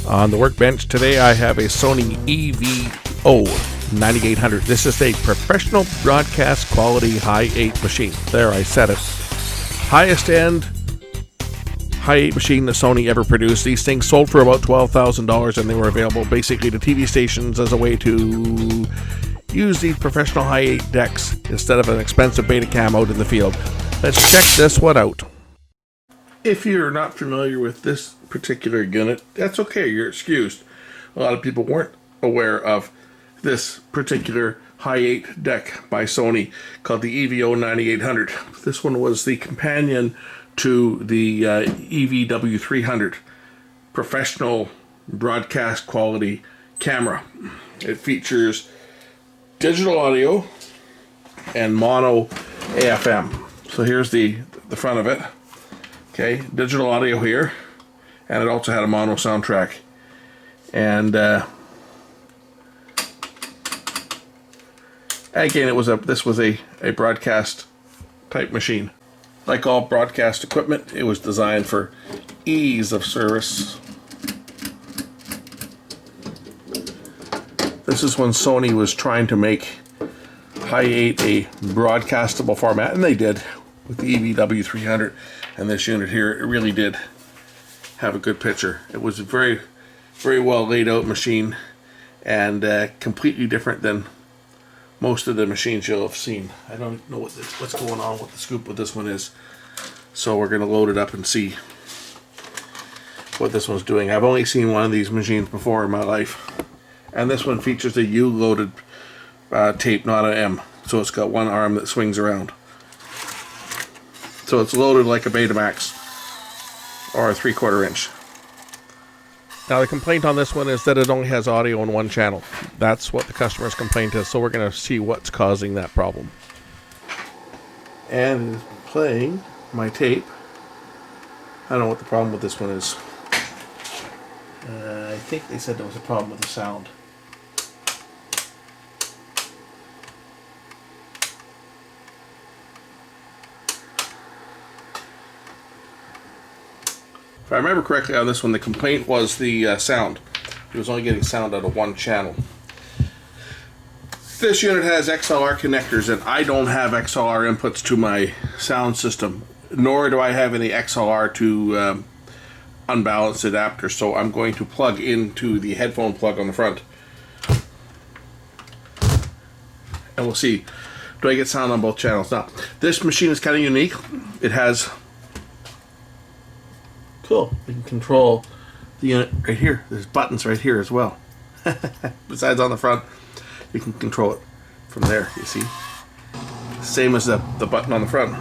On the workbench today, I have a Sony EVO-9800. This is a professional broadcast quality Hi-8 machine. There, I said it. Highest end Hi-8 machine that Sony ever produced. These things sold for about $12,000, and they were available basically to TV stations as a way to use these professional Hi-8 decks instead of an expensive Betacam out in the field. Let's check this one out. If you're not familiar with this particular unit, that's okay, you're excused. A lot of people weren't aware of this particular Hi-8 deck by Sony called the EVO-9800. This one was the companion to the EVW-300 Professional Broadcast Quality Camera. It features digital audio and mono AFM. So here's the front of it. Okay, digital audio here, and it also had a mono soundtrack. And again, this was a broadcast type machine. Like all broadcast equipment, it was designed for ease of service. This is when Sony was trying to make Hi-8 a broadcastable format, and they did with the EVW-300. And this unit here, it really did have a good picture. It was a very, very well laid out machine, and completely different than most of the machines you'll have seen. I don't know what's going on with the scoop with this one is, so we're going to load it up and see what this one's doing. I've only seen one of these machines before in my life, and this one features a U-loaded tape, not an M. So it's got one arm that swings around. So it's loaded like a Betamax or a 3/4 inch. Now the complaint on this one is that it only has audio on one channel. That's what the customer's complaint is, so we're going to see what's causing that problem. And it's playing my tape. I don't know what the problem with this one is. I think they said there was a problem with the sound. If I remember correctly on this one, the complaint was the sound. It was only getting sound out of one channel. This unit has XLR connectors, and I don't have XLR inputs to my sound system, nor do I have any XLR to unbalanced adapter, so I'm going to plug into the headphone plug on the front. And we'll see, do I get sound on both channels? Now, this machine is kind of unique. It has... Cool. You can control the unit right here. There's buttons right here as well. Besides on the front, you can control it from there, you see. Same as the button on the front.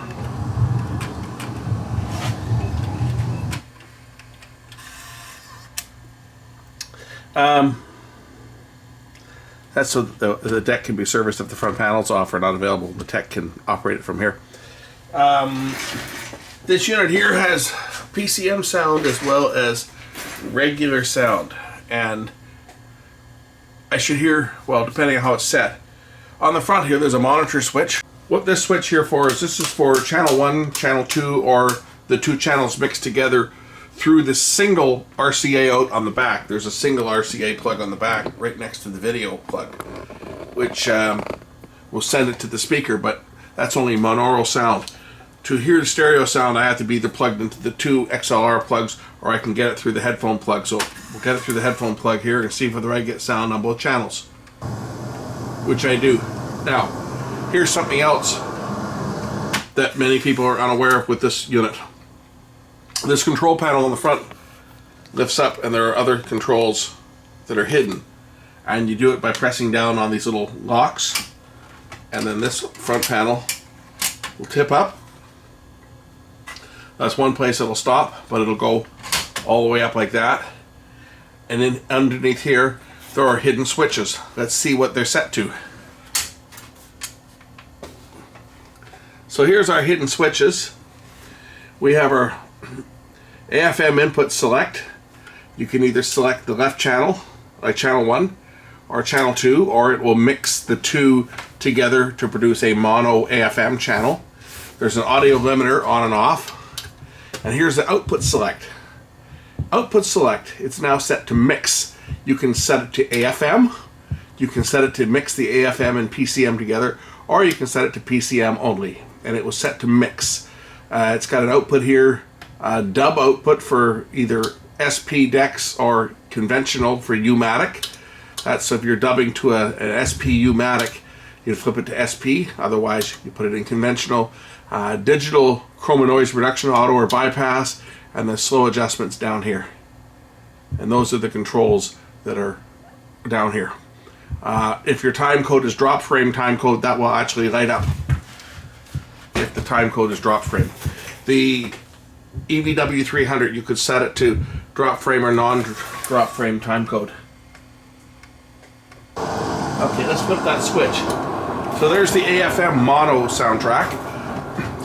That's so the deck can be serviced if the front panel's off or not available. The tech can operate it from here. This unit here has Pcm sound as well as regular sound, and I should hear, well, depending on how it's set. On the front here, there's a monitor switch. What this switch here for is, this is for channel 1, channel 2, or the two channels mixed together through this single RCA out on the back. There's a single RCA plug on the back right next to the video plug, which will send it to the speaker, but that's only monaural sound. To hear the stereo sound, I have to be either plugged into the two XLR plugs, or I can get it through the headphone plug. So we'll get it through the headphone plug here and see whether I get sound on both channels, which I do. Now, here's something else that many people are unaware of with this unit. This control panel on the front lifts up, and there are other controls that are hidden. And you do it by pressing down on these little locks, and then this front panel will tip up. That's one place it'll stop, but it'll go all the way up like that. And then underneath here, there are hidden switches. Let's see what they're set to. So here's our hidden switches. We have our AFM input select. You can either select the left channel, like channel 1, or channel 2, or it will mix the two together to produce a mono AFM channel. There's an audio limiter on and off. And here's the output select. output select, it's now set to mix. You can set it to AFM, you can set it to mix the AFM and PCM together, or you can set it to PCM only, and it was set to mix. It's got an output here, dub output for either SP decks or conventional for U-matic. That's if you're dubbing to an SP U-matic, you flip it to SP, otherwise you put it in conventional. Digital chroma noise reduction, auto or bypass, and the slow adjustments down here. And those are the controls that are down here. If your time code is drop frame time code, that will actually light up if the time code is drop frame. The EVO-300, you could set it to drop frame or non-drop frame time code. Okay, let's flip that switch. So there's the AFM mono soundtrack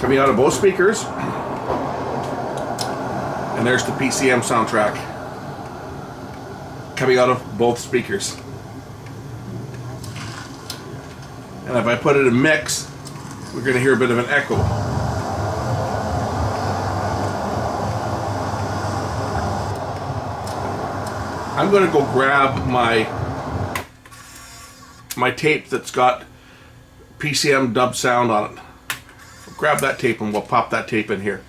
coming out of both speakers. And there's the PCM soundtrack coming out of both speakers. And if I put it in mix, we're going to hear a bit of an echo. I'm going to go grab my tape that's got PCM dub sound on it. Grab that tape and we'll pop that tape in here.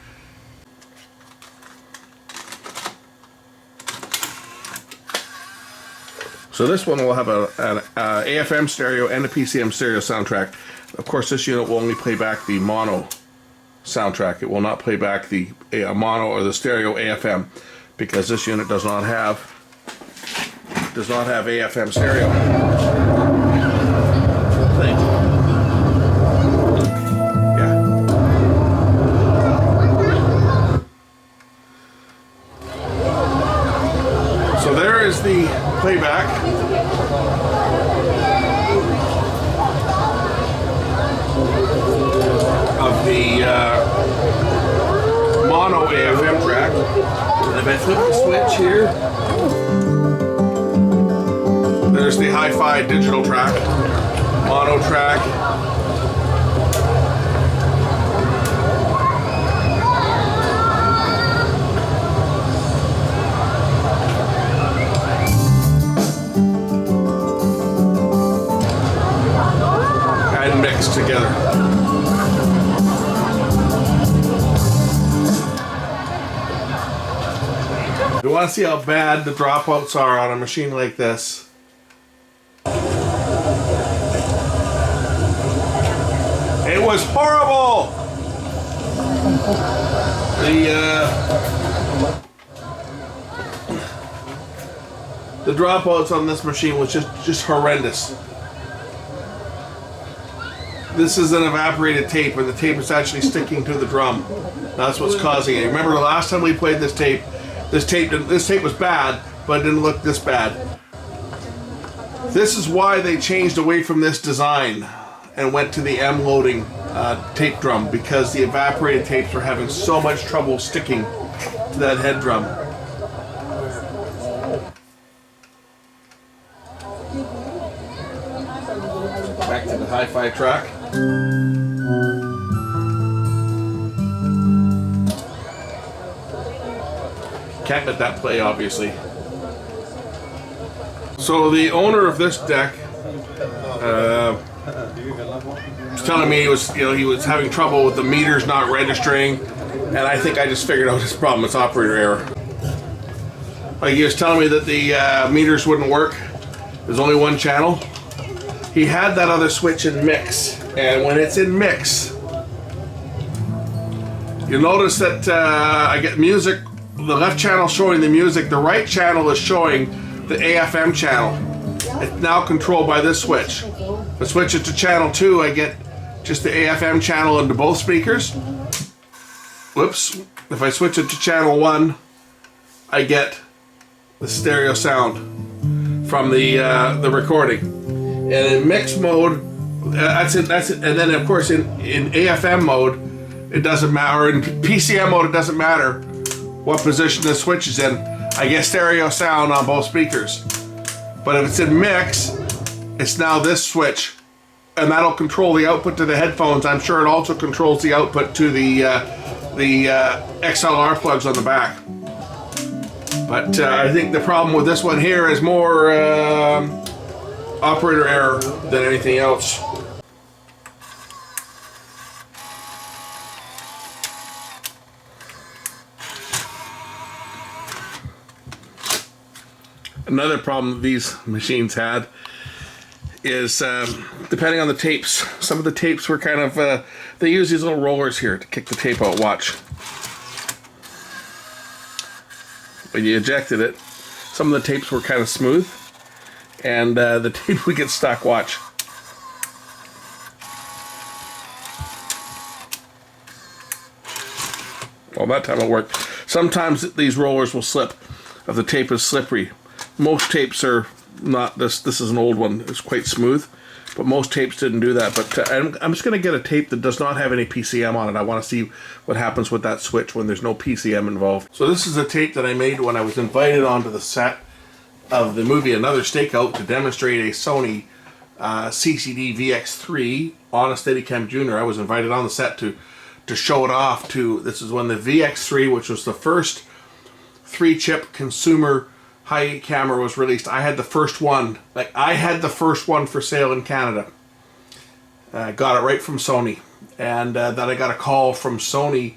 So this one will have an AFM stereo and a PCM stereo soundtrack. Of course, this unit will only play back the mono soundtrack. It will not play back the mono or the stereo AFM, because this unit does not have AFM stereo. Yeah. So there is the playback. Of the mono AFM track. And if I flip the switch here, there's the hi-fi digital track, mono track. And mixed together. You want to see how bad the dropouts are on a machine like this? It was horrible! The dropouts on this machine was just horrendous. This is an evaporated tape, and the tape is actually sticking to the drum. That's what's causing it. Remember the last time we played this tape? This tape was bad, but it didn't look this bad. This is why they changed away from this design and went to the M-loading tape drum, because the evaporated tapes were having so much trouble sticking to that head drum. Back to the hi-fi track. Can't let that play, obviously. So the owner of this deck was telling me he was having trouble with the meters not registering, and I think I just figured out his problem. It's operator error. Like, he was telling me that the meters wouldn't work. There's only one channel. He had that other switch in mix, and when it's in mix, you'll notice that I get music. The left channel showing the music, the right channel is showing the AFM channel. It's now controlled by this switch. If I switch it to channel 2, I get just the AFM channel into both speakers. Whoops. If I switch it to channel 1, I get the stereo sound from the recording. And in mix mode, that's it. And then of course in AFM mode, it doesn't matter. In PCM mode, it doesn't matter what position the switch is in. I get stereo sound on both speakers. But if it's in mix, it's now this switch, and that'll control the output to the headphones. I'm sure it also controls the output to the XLR plugs on the back. But I think the problem with this one here is more operator error than anything else. Another problem these machines had is depending on the tapes. Some of the tapes were kind of, they use these little rollers here to kick the tape out. Watch. When you ejected it, some of the tapes were kind of smooth, and the tape would get stuck. Watch. Well, that time it worked. Sometimes these rollers will slip if the tape is slippery. Most tapes are not. This is an old one. It's quite smooth, but most tapes didn't do that. But I'm just going to get a tape that does not have any PCM on it. I want to see what happens with that switch when there's no PCM involved. So this is a tape that I made when I was invited onto the set of the movie Another Stakeout to demonstrate a Sony CCD VX3 on a Steadicam Junior. I was invited on the set to show it off to. This is when the VX3, which was the first 3-chip consumer Hi-8 camera, was released. I had the first one. I had the first one for sale in Canada. I got it right from Sony, and then I got a call from Sony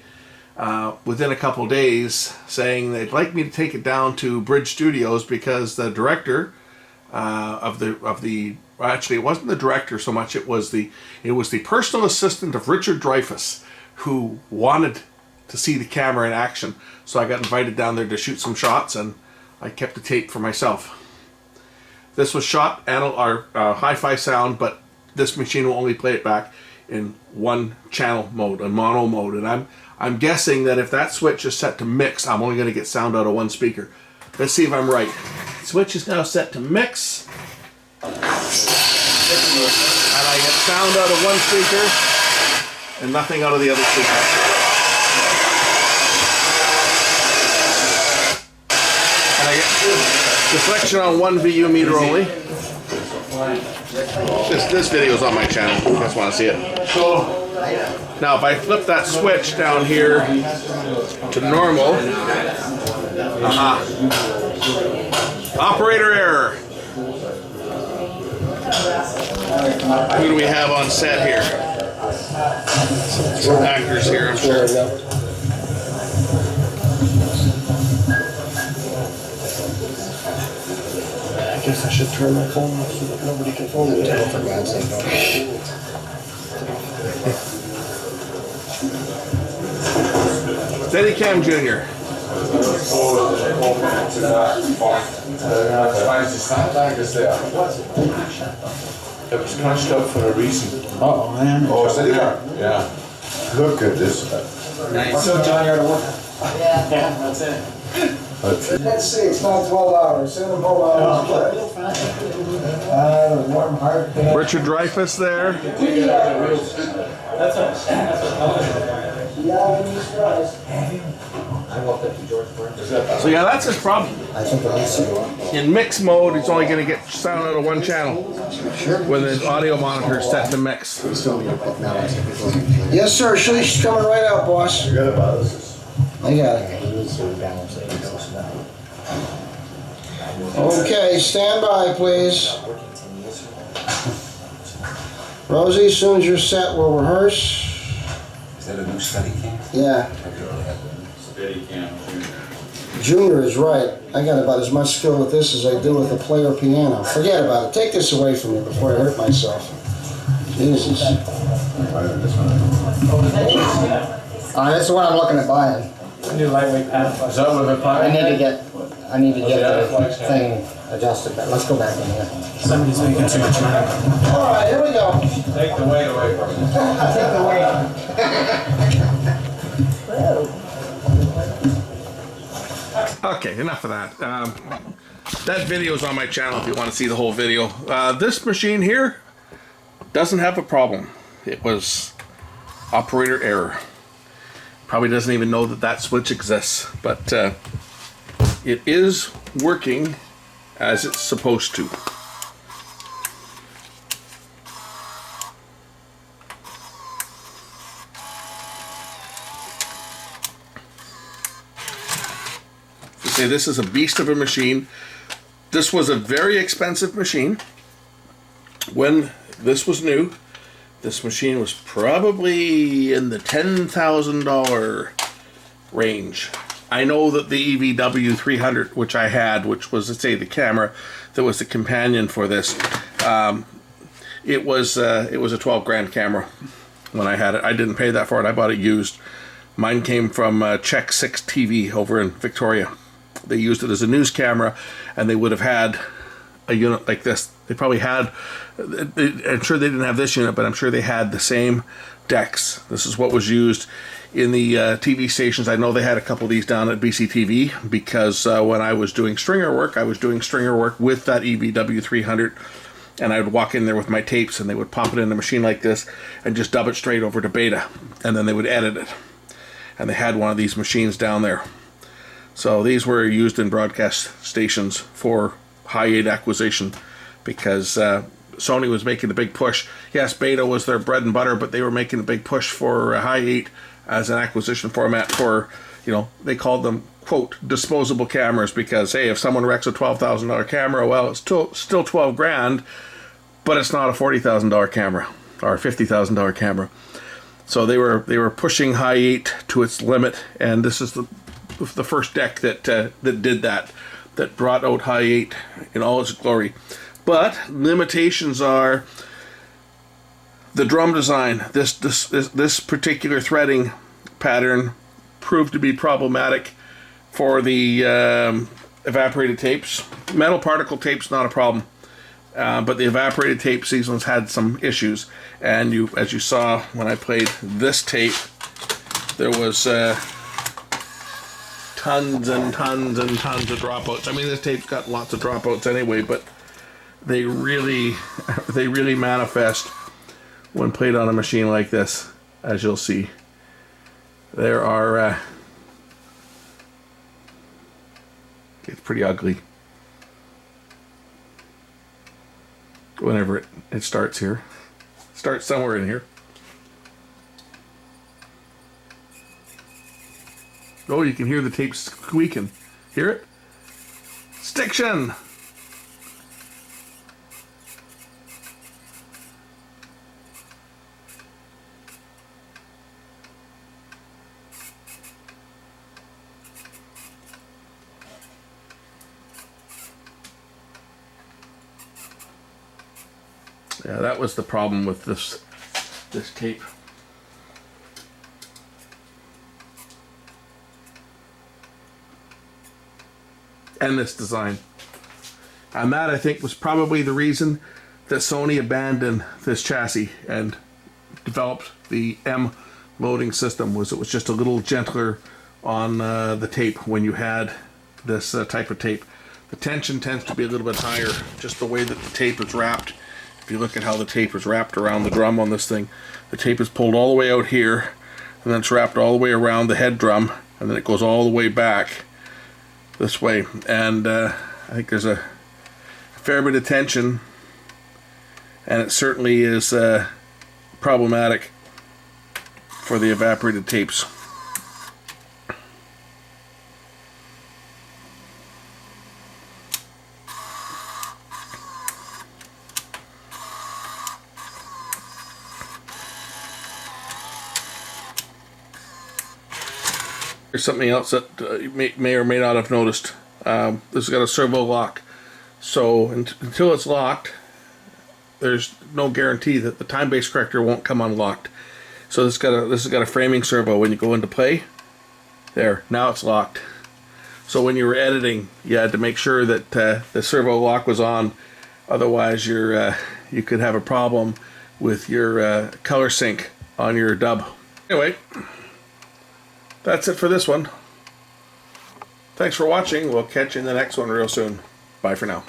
within a couple days saying they'd like me to take it down to Bridge Studios because the director actually it wasn't the director so much. It was the personal assistant of Richard Dreyfuss who wanted to see the camera in action. So I got invited down there to shoot some shots, and I kept the tape for myself. This was shot hi-fi sound, but this machine will only play it back in one channel mode, in mono mode. And I'm guessing that if that switch is set to mix, I'm only going to get sound out of one speaker. Let's see if I'm right. Switch is now set to mix, and I get sound out of one speaker and nothing out of the other speaker. And I get deflection on one VU meter only. This video is on my channel if you guys want to see it. Now if I flip that switch down here to normal, operator error. Who do we have on set here? Some actors here, I'm sure. I guess I should turn my phone off so that nobody can phone me. For God's sake, don't. Steadicam Junior. It was crunched up for a reason. Oh, man. Oh, Steadicam? Yeah. Look at this. Nice. So, John, you're out of work? Yeah, that's it. Let's see, it's not 12 hours, 7 whole hours. Warm heart. Richard Dreyfuss there. That's us. So yeah, that's his problem. I think it needs to go up. In mix mode, he's only going to get sound out of one channel when the audio monitor is set to mix. Yes, sir. She's coming right out, boss. I got it. Okay, stand by, please. Rosie, as soon as you're set, we'll rehearse. Is that a new Steadicam? Yeah. Steadicam Junior is right. I got about as much skill with this as I do with a player piano. Forget about it. Take this away from me before I hurt myself. Jesus. That's the one I'm looking at buying. New lightweight pad. Is that what the I need to get the thing adjusted. Let's go back in here. Somebody's making too much money. All right, here we go. Take the weight away from it. Take the weight. Okay, enough of that. That video is on my channel if you want to see the whole video. This machine here doesn't have a problem. It was operator error. Probably doesn't even know that that switch exists, but it is working as it's supposed to. say, this is a beast of a machine. This was a very expensive machine. When this was new, this machine was probably in the $10,000 range. I know that the EVW-300, which I had, which was, let's say, the camera that was the companion for this, it was a 12 grand camera when I had it. I didn't pay that for it. I bought it used. Mine came from Check 6 TV over in Victoria. They used it as a news camera, and they would have had a unit like this. They probably had, I'm sure they didn't have this unit, but I'm sure they had the same decks. This is what was used in the TV stations. I know they had a couple of these down at BCTV, because when I was doing stringer work, I was doing stringer work with that EVW-300, and I would walk in there with my tapes, and they would pop it in a machine like this and just dub it straight over to beta, and then they would edit it. And they had one of these machines down there. So these were used in broadcast stations for Hi-8 acquisition, because Sony was making a big push. Yes, beta was their bread and butter, but they were making a big push for Hi-8 as an acquisition format for, you know, they called them, quote, disposable cameras, because, hey, if someone wrecks a $12,000 camera, well, it's still 12 grand, but it's not a $40,000 camera or a $50,000 camera. So they were pushing Hi-8 to its limit, and this is the first deck that did that brought out Hi-8 in all its glory. But limitations are the drum design. This particular threading pattern proved to be problematic for the evaporated tapes. Metal particle tapes, not a problem. But the evaporated tapes, these ones had some issues. And as you saw when I played this tape, there was tons and tons and tons of dropouts. I mean, this tape's got lots of dropouts anyway, but they really manifest when played on a machine like this, as you'll see. There are it's pretty ugly whenever it starts here. Starts somewhere in here. Oh, you can hear the tape squeaking. Hear it? Stiction! Yeah, that was the problem with this tape. And this design. And that, I think, was probably the reason that Sony abandoned this chassis and developed the M loading system. It was just a little gentler on the tape when you had this type of tape. The tension tends to be a little bit higher, just the way that the tape is wrapped. If you look at how the tape is wrapped around the drum on this thing, the tape is pulled all the way out here, and then it's wrapped all the way around the head drum, and then it goes all the way back this way. And I think there's a fair bit of tension, and it certainly is problematic for the evaporated tapes. There's something else that you may or may not have noticed. This has got a servo lock, so until it's locked, there's no guarantee that the time-based corrector won't come unlocked. So this has got a framing servo. When you go into play, there, now it's locked. So when you were editing, you had to make sure that the servo lock was on. Otherwise, you could have a problem with your color sync on your dub. Anyway, that's it for this one. Thanks for watching. We'll catch you in the next one real soon. Bye for now.